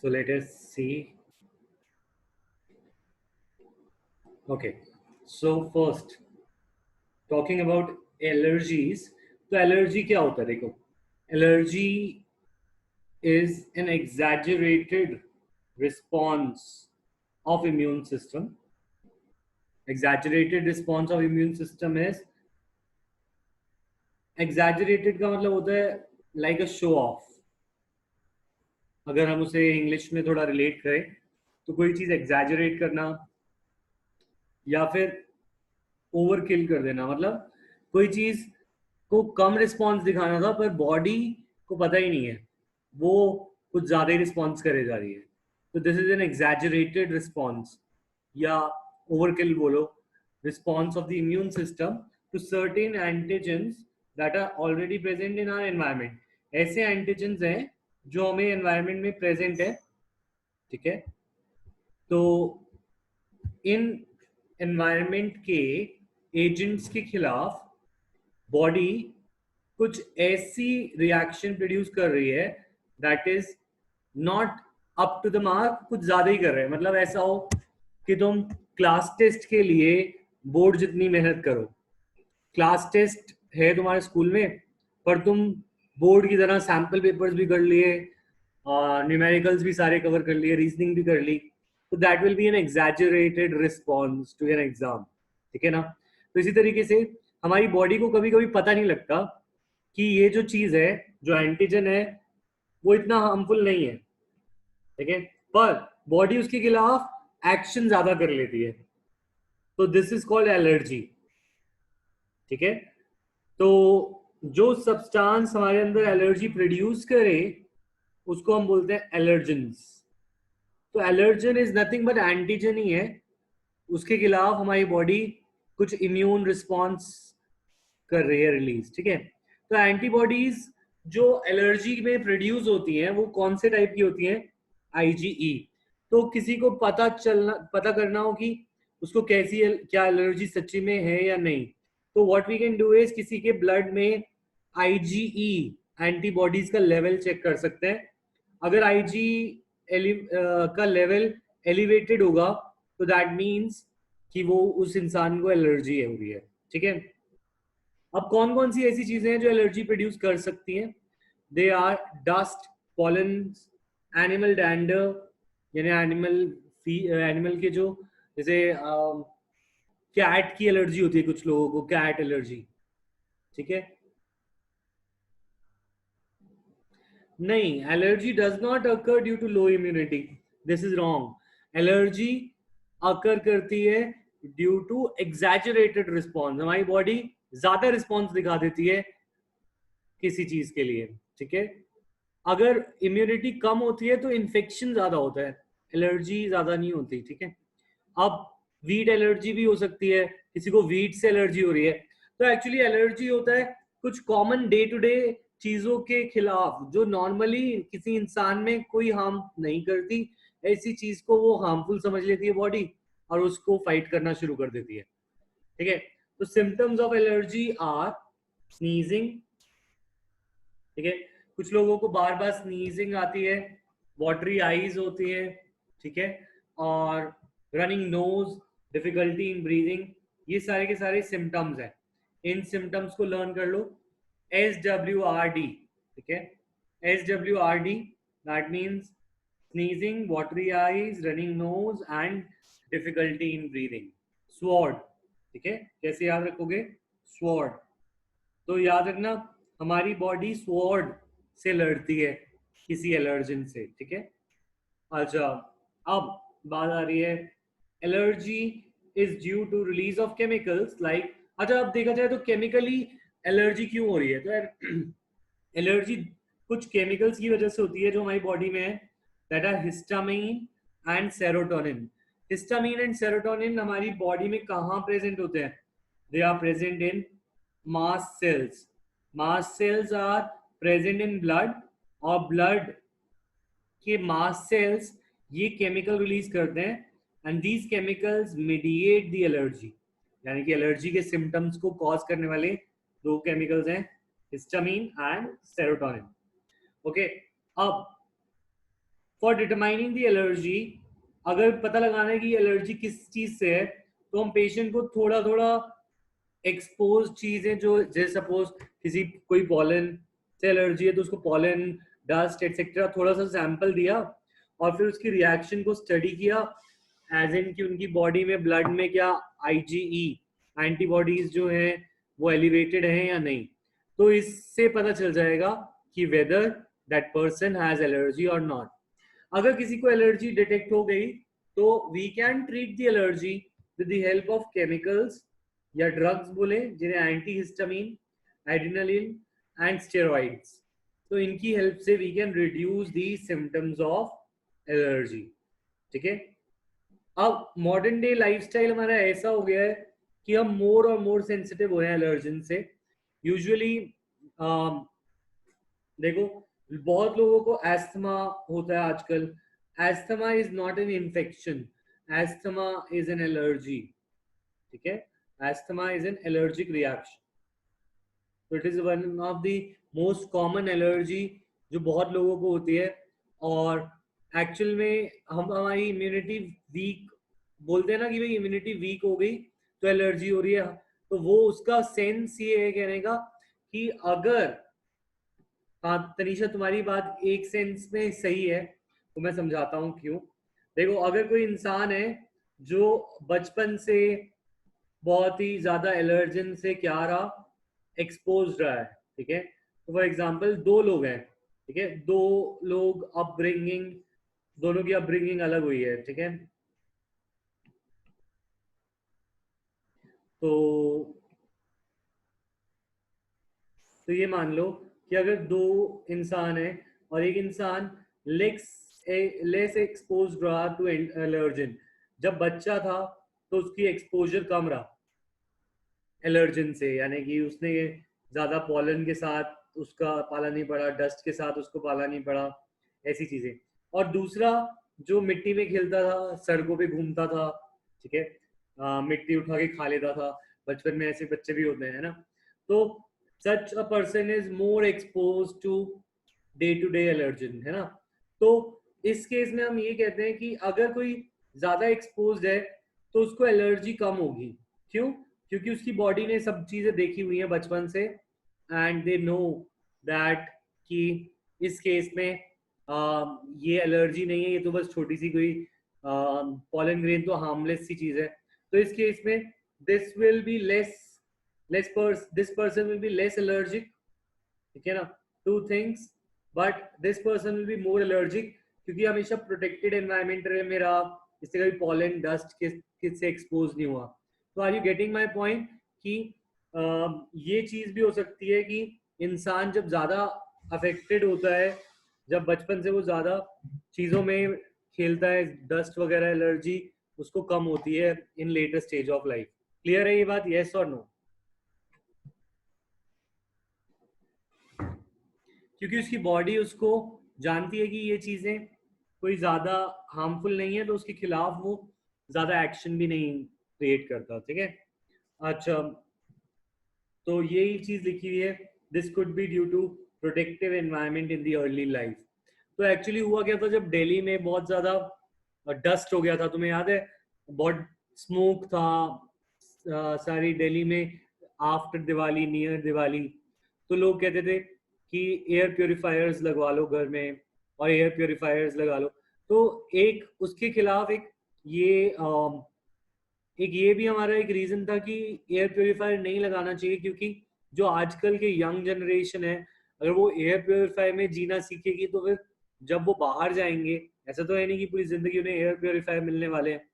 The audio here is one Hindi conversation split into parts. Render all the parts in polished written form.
So let us see. Okay. So first, talking about allergies. तो एलर्जी क्या होता है? देखो, allergy is an exaggerated response of immune system. Exaggerated response of immune system is, exaggerated का मतलब होता है like a show off. अगर हम उसे इंग्लिश में थोड़ा रिलेट करें तो कोई चीज एग्जैजरेट करना या फिर ओवर किल कर देना, मतलब कोई चीज को कम रिस्पॉन्स दिखाना था पर बॉडी को पता ही नहीं है, वो कुछ ज्यादा ही रिस्पॉन्स करे जा रही है, तो this is an exaggerated response या ओवरकिल बोलो, response of the immune system to certain antigens that are already present in our environment. ऐसे एंटीजेंस हैं जो हमें एनवायरमेंट में प्रेजेंट है, ठीक है। तो इन एनवायरमेंट के एजेंट्स के खिलाफ बॉडी कुछ ऐसी रिएक्शन प्रोड्यूस कर रही है that is not up to the mark, कुछ ज्यादा ही कर रहे हैं। मतलब ऐसा हो कि तुम क्लास टेस्ट के लिए बोर्ड जितनी मेहनत करो, क्लास टेस्ट है तुम्हारे स्कूल में, पर तुम बोर्ड की तरह सैम्पल पेपर्स भी कर लिए, न्यूमेरिकल्स भी सारे कवर कर लिए, रीजनिंग भी कर ली, तो that will be an exaggerated response to an exam, ठीक है ना। तो इसी तरीके से हमारी बॉडी को कभी कभी पता नहीं लगता कि ये जो चीज है, जो एंटीजन है, वो इतना हार्मफुल नहीं है, ठीक है, पर बॉडी उसके खिलाफ एक्शन ज्यादा कर लेती है, तो दिस इज कॉल्ड एलर्जी, ठीक है। तो जो सब्सटेंस हमारे अंदर एलर्जी प्रोड्यूस करे उसको हम बोलते हैं एलर्जेंस। तो allergen is nothing but antigen ही है, उसके खिलाफ हमारी बॉडी कुछ इम्यून रिस्पॉन्स कर रही है रिलीज, ठीक है। तो एंटीबॉडीज जो एलर्जी में प्रोड्यूस होती हैं वो कौन से टाइप की होती हैं? आईजीई। तो किसी को पता करना हो कि उसको कैसी क्या एलर्जी सच्ची में है या नहीं, तो what we can do is किसी के ब्लड में आईजीई एंटीबॉडीज का लेवल चेक कर सकते हैं। अगर आईजी का लेवल एलिवेटेड होगा तो दैट मीन्स कि वो उस इंसान को एलर्जी हो रही है, ठीक है। अब कौन कौन सी ऐसी चीजें हैं जो एलर्जी प्रोड्यूस कर सकती हैं? They are dust, pollen, animal dander, यानी एनिमल के जो, जैसे कैट की एलर्जी होती है कुछ लोगों को, कैट एलर्जी, ठीक है। नहीं, allergy does not occur due to low immunity, this is wrong. Allergy occur करती है ड्यू टू एग्जैजरेटेड रिस्पॉन्स, हमारी बॉडी ज्यादा रिस्पॉन्स दिखा देती है किसी चीज के लिए, ठीक है। अगर इम्यूनिटी कम होती है तो इन्फेक्शन ज्यादा होता है, एलर्जी ज्यादा नहीं होती, ठीक है। अब वीट एलर्जी भी हो सकती है, किसी को वीट से एलर्जी हो रही है, तो एक्चुअली एलर्जी होता है कुछ कॉमन डे टू डे चीजों के खिलाफ जो नॉर्मली किसी इंसान में कोई हार्म नहीं करती, ऐसी चीज को वो हार्मफुल समझ लेती है बॉडी और उसको फाइट करना शुरू कर देती है, ठीक है। तो symptoms of allergy are sneezing, ठीक है, कुछ लोगों को बार बार स्नीजिंग आती है, वाटरी आईज होती है, ठीक है, और running nose, difficulty in breathing, ये सारे के सारे सिम्टम्स हैं। इन सिम्टम्स को लर्न कर लो, SWRD, ठीक है, SWRD, that means sneezing, watery eyes, running nose and difficulty in breathing. Sword, ठीक है, कैसे याद रखोगे? स्वॉर्ड, तो याद रखना हमारी बॉडी स्वॉर्ड से लड़ती है किसी एलर्जन से, ठीक है। अच्छा, अब बात आ रही है, allergy is due to release of chemicals like, अच्छा अब देखा जाए तो केमिकली एलर्जी क्यों हो रही है, तो एलर्जी कुछ केमिकल्स की वजह से होती है जो हमारी बॉडी में है, that are histamine and serotonin. Histamine and serotonin हमारी बॉडी में कहाँ प्रेजेंट होते हैं? They are present in mast cells. Mast cells are present in blood, और blood के mast cells ये केमिकल रिलीज करते हैं and these chemicals mediate the allergy, यानी कि एलर्जी के सिम्टम्स को कॉज करने वाले दो केमिकल्स हैं, हिस्टामिन एंड सेरोटोनिन, ओके। अब फॉर डिटरमाइनिंग द एलर्जी, अगर पता लगाना है कि एलर्जी किस चीज से है, तो हम पेशेंट को थोड़ा थोड़ा एक्सपोज चीजें, जो जैसे सपोज किसी कोई पॉलन से एलर्जी है तो उसको पॉलन, डस्ट एटसेट्रा थोड़ा सा सैंपल दिया और फिर उसकी रिएक्शन को स्टडी किया, एज इन कि उनकी बॉडी में ब्लड में क्या आईजीई एंटीबॉडीज जो हैं वो एलिवेटेड हैं या नहीं। तो इससे पता चल जाएगा कि whether that person has allergy और नॉट। अगर किसी को एलर्जी डिटेक्ट हो गई तो we can treat the allergy with the help of chemicals या ड्रग्स बोले, जिन्हें anti histamine, adrenaline and steroids. तो इनकी हेल्प से we can reduce the symptoms of allergy. ठीक है। अब मॉडर्न डे लाइफस्टाइल हमारा ऐसा हो गया है कि हम मोर और मोर सेंसिटिव हो रहे हैं एलर्जन से। यूजुअली देखो, बहुत लोगों को एस्थमा होता है आजकल। Asthma is not an infection, asthma is an allergy. ठीक है, asthma is an allergic reaction. तो it is one of the most common allergy जो बहुत लोगों को होती है। और एक्चुअल में हम हमारी इम्यूनिटी वीक बोलते हैं ना कि भाई इम्यूनिटी वीक हो गई तो एलर्जी हो रही है। तो वो उसका सेंस ये है कहने का कि अगर, हाँ तनीषा तुम्हारी बात एक सेंस में सही है, तो मैं समझाता हूँ क्यों। देखो, अगर कोई इंसान है जो बचपन से बहुत ही ज्यादा एलर्जन से क्या रहा, एक्सपोज रहा है, ठीक है। तो फॉर एग्जाम्पल दो लोग हैं, ठीक है, दो लोग अपब्रिंगिंग, दोनों की अपब्रिंगिंग अलग हुई है, ठीक है। तो तो ये मान लो कि अगर दो इंसान है और एक इंसान लेस एक्सपोज रहा टू एलर्जन, जब बच्चा था तो उसकी एक्सपोजर कम रहा एलर्जन से, यानी कि उसने ज्यादा पॉलन के साथ उसका पाला नहीं पड़ा, डस्ट के साथ उसको पाला नहीं पड़ा, ऐसी चीजें। और दूसरा जो मिट्टी में खेलता था, सड़कों पे घूमता था, ठीक है, मिट्टी उठा के खा लेता था, बचपन में ऐसे बच्चे भी होते हैं ना। तो such a person is more expose to day to day allergen, है ना। तो इस केस में हम ये कहते हैं कि अगर कोई ज्यादा एक्सपोज है तो उसको एलर्जी कम होगी। क्यों? क्योंकि उसकी बॉडी ने सब चीजें देखी हुई हैं बचपन से, एंड दे नो दैट कि इस केस में ये एलर्जी नहीं है, ये तो बस छोटी सी कोई पॉलन ग्रेन तो हार्मलेस सी चीज है। तो इस केस में this will be this person will be less allergic, ठीक है ना, two things. But this person will be more allergic क्योंकि हमेशा प्रोटेक्टेड एनवायरमेंट में रहा, इससे कभी पॉलन डस्ट किससे एक्सपोज नहीं हुआ। तो are you getting my point कि ये चीज भी हो सकती है कि इंसान जब ज्यादा अफेक्टेड होता है, जब बचपन से वो ज्यादा चीजों में खेलता है, डस्ट वगैरह एलर्जी उसको कम होती है in later stage of life. Clear है ये बात, येस और नो? क्योंकि उसकी बॉडी उसको जानती है कि ये चीजें कोई ज्यादा हार्मफुल नहीं है, तो उसके खिलाफ वो ज्यादा एक्शन भी नहीं क्रिएट करता, ठीक है। अच्छा, तो यही चीज लिखी हुई है, this could be due to protective environment in the early life. तो एक्चुअली हुआ क्या था, जब दिल्ली में बहुत ज्यादा डस्ट हो गया था, तुम्हें याद है, बहुत स्मोक था सारी दिल्ली में आफ्टर दिवाली, नियर दिवाली। तो लोग कहते थे कि एयर प्योरीफायर्स लगवा लो घर में, और एयर प्योरीफायर्स लगा लो। तो एक उसके खिलाफ एक ये भी हमारा एक रीजन था कि एयर प्योरीफायर नहीं लगाना चाहिए, क्योंकि जो आजकल के यंग जनरेशन है, अगर वो एयर प्योरीफायर में जीना सीखेगी तो फिर जब वो बाहर जाएंगे, ऐसा तो है नहीं कि पूरी जिंदगी उन्हें एयर प्योरीफायर मिलने वाले हैं।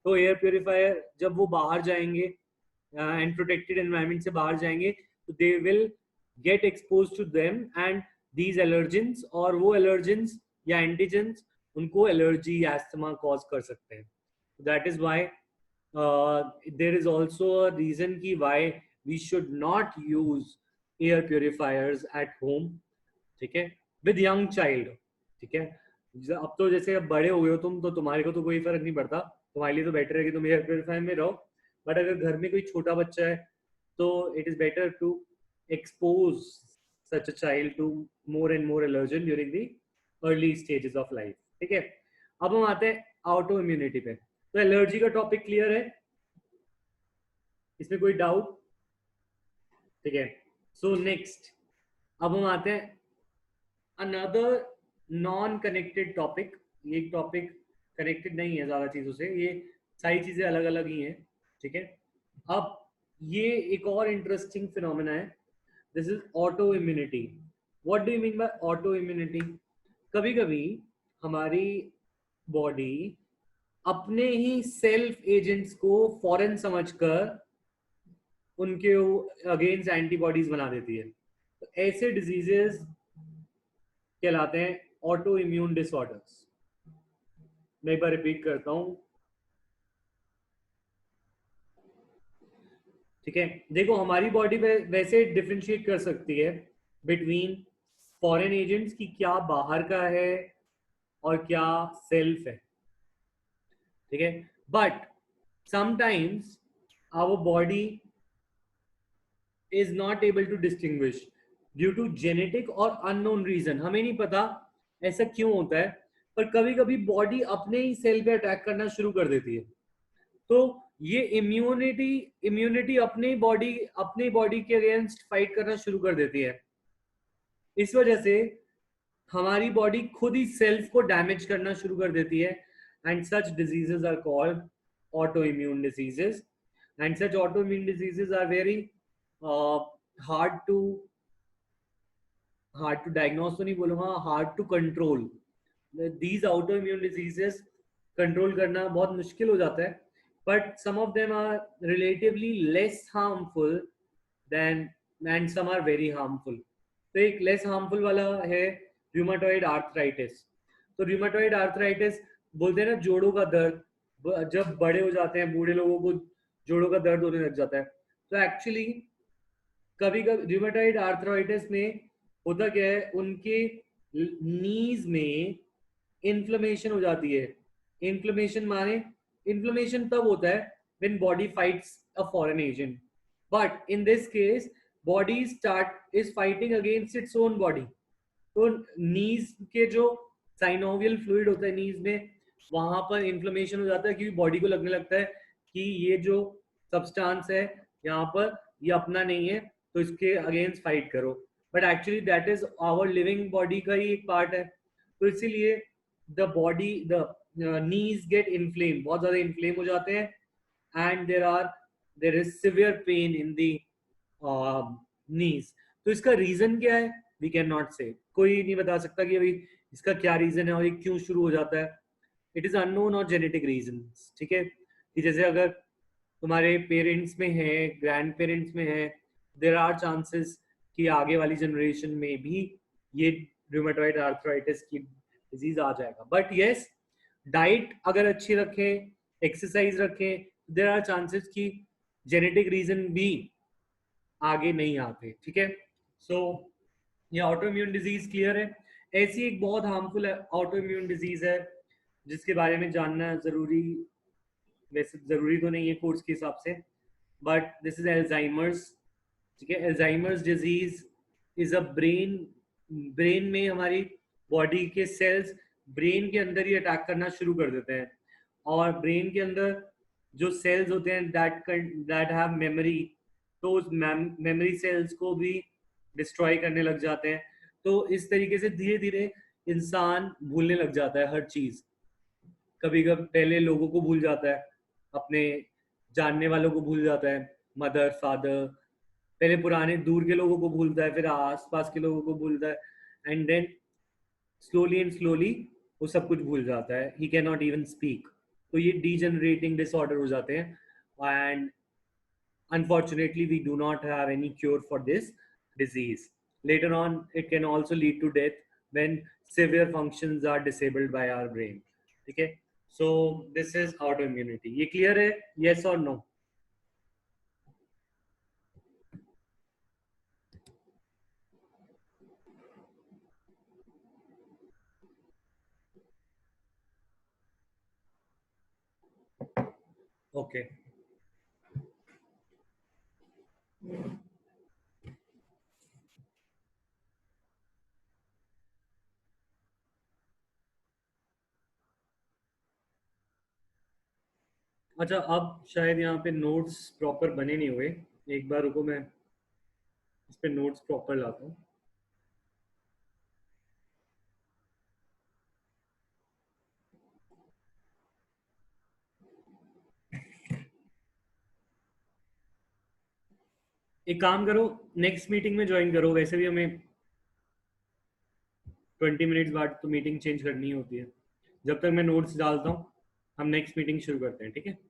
तो एयर प्योरीफायर जब वो बाहर जाएंगे एंड प्रोटेक्टेड एनवायरनमेंट से बाहर जाएंगे, तो they will get expose to them and these allergens, और वो एलर्जेंस या एंटीजेंस उनको एलर्जी या एस्थमा कॉज कर सकते हैं। That is why there is also a reason ki why we should not use air purifiers at home, ठीक है, with young child, ठीक है। अब तो जैसे अब बड़े हो गए हो तुम, तो तुम्हारे को तो कोई फर्क नहीं पड़ता, तुम्हारे लिए तो बेटर है कि तुम एयर प्योरीफायर में रहो। बट अगर घर में कोई छोटा बच्चा है तो it is better to expose such a child to more and more allergen during the early stages of life. ठीक है, अब हम आते हैं ऑटो इम्यूनिटी पे। तो एलर्जी का टॉपिक क्लियर है, इसमें कोई डाउट? ठीक है, सो नेक्स्ट अब हम आते हैं अनदर नॉन कनेक्टेड टॉपिक। ये टॉपिक कनेक्टेड नहीं है ज़्यादा चीज़ों से, ये सारी चीज़ें अलग अलग ही हैं। ठीक है, अब ये एक और इंटरेस्टिंग फिनोमेना है, this is auto immunity. What do you mean by auto immunity? कभी कभी हमारी बॉडी अपने ही सेल्फ एजेंट्स को फॉरेन समझकर उनके अगेंस्ट एंटीबॉडीज बना देती है। तो ऐसे डिजीजेस कहलाते हैं ऑटो इम्यून डिसऑर्डर्स। मैं एक बार रिपीट करता हूं। ठीक है, देखो हमारी बॉडी वैसे डिफ्रेंशिएट कर सकती है बिटवीन फॉरेन एजेंट्स की क्या बाहर का है और क्या सेल्फ है। ठीक है, but sometimes our body is not able to distinguish due to genetic और अननोन रीजन। हमें नहीं पता ऐसा क्यों होता है, पर कभी कभी बॉडी अपने ही सेल पे अटैक करना शुरू कर देती है। तो ये इम्यूनिटी इम्यूनिटी अपने बॉडी के अगेंस्ट फाइट करना शुरू कर देती है। इस वजह से हमारी बॉडी खुद ही सेल्फ को डैमेज करना शुरू कर देती है, and such diseases are called autoimmune diseases. And such autoimmune diseases are very hard to hard to diagnose तो नहीं बोलूंगा, hard to control. These autoimmune diseases control करना बहुत मुश्किल हो जाता है, but some of them are relatively less harmful than and some are very harmful. तो एक लेस हार्मफुल वाला है रूमेटॉइड आर्थराइटिस। तो रूमेटॉइड आर्थराइटिस बोलते हैं ना जोड़ों का दर्द, जब बड़े हो जाते हैं बूढ़े लोगों को जोड़ों का दर्द होने लग जाता है। तो एक्चुअली कभी कभी रूमेटॉइड आर्थराइटिस में होता क्या है, उनके नीज में इन्फ्लेमेशन हो जाती है। इन्फ्लेमेशन माने इन्फ्लेमेशन तब होता है when body fights a foreign agent, but in this case body start is fighting against its own body. तो नीज के जो साइनोवियल फ्लूइड होता है नीज में, वहां पर इन्फ्लेमेशन हो जाता है क्योंकि बॉडी को लगने लगता है कि ये जो सब्सटेंस है यहाँ पर ये अपना नहीं है, तो इसके अगेंस्ट फाइट करो। But actually that is our living body का ही एक पार्ट है। तो इसीलिए द नीज गेट इन्फ्लेम, बहुत ज्यादा इन्फ्लेम हो जाते हैं, and there is severe pain in the knees. तो इसका रीजन क्या है? वी कैन नॉट से, कोई नहीं बता सकता कि अभी इसका क्या रीजन है और ये क्यों शुरू हो जाता है। इट इज अननोन और जेनेटिक रीजन। ठीक है, कि जैसे अगर तुम्हारे पेरेंट्स में है, ग्रैंड पेरेंट्स में है, देर आर चांसेस कि आगे वाली जनरेशन में भी ये रूमेटॉइड आर्थराइटिस की डिजीज आ जाएगा। बट यस, डाइट अगर अच्छी रखें, एक्सरसाइज रखें, देर आर चांसेस कि जेनेटिक रीजन भी आगे नहीं आते। ठीक है, सो ये ऑटो इम्यून डिजीज क्लियर है। ऐसी एक बहुत हार्मफुल ऑटो इम्यून डिजीज है जिसके बारे में जानना जरूरी, वैसे जरूरी तो नहीं है कोर्स के हिसाब से, बट दिस इज एल्जाइमर्स। ठीक है, Alzheimer's disease is a brain में हमारी बॉडी के सेल्स ब्रेन के अंदर ही अटैक करना शुरू कर देते हैं, और ब्रेन के अंदर जो सेल्स होते हैं दैट हैव मेमोरी, तो उस मेमोरी सेल्स को भी डिस्ट्रॉय करने लग जाते हैं। तो इस तरीके से धीरे धीरे इंसान भूलने लग जाता है हर चीज। कभी कभी पहले लोगों को भूल जाता है, अपने जानने वालों को भूल जाता है, मदर फादर, पहले पुराने दूर के लोगों को भूलता है, फिर आस पास के लोगों को भूलता है, and then slowly and slowly वो सब कुछ भूल जाता है, he can not even speak. तो ये डीजनरेटिंग डिसऑर्डर हो जाते हैं, and unfortunately we do not have any cure for this disease. Later on it can also lead to death when severe functions are disabled by our brain. Okay, so this is autoimmunity. ये clear है? Yes or no? Okay, अच्छा, अब शायद यहाँ पे नोट्स प्रॉपर बने नहीं हुए, एक बार रुको, मैं इस पे नोट्स प्रॉपर लाता हूँ। एक काम करो, नेक्स्ट मीटिंग में ज्वाइन करो, वैसे भी हमें 20 मिनट्स बाद तो मीटिंग चेंज करनी होती है। जब तक मैं नोट्स डालता हूँ, हम नेक्स्ट मीटिंग शुरू करते हैं, ठीक है?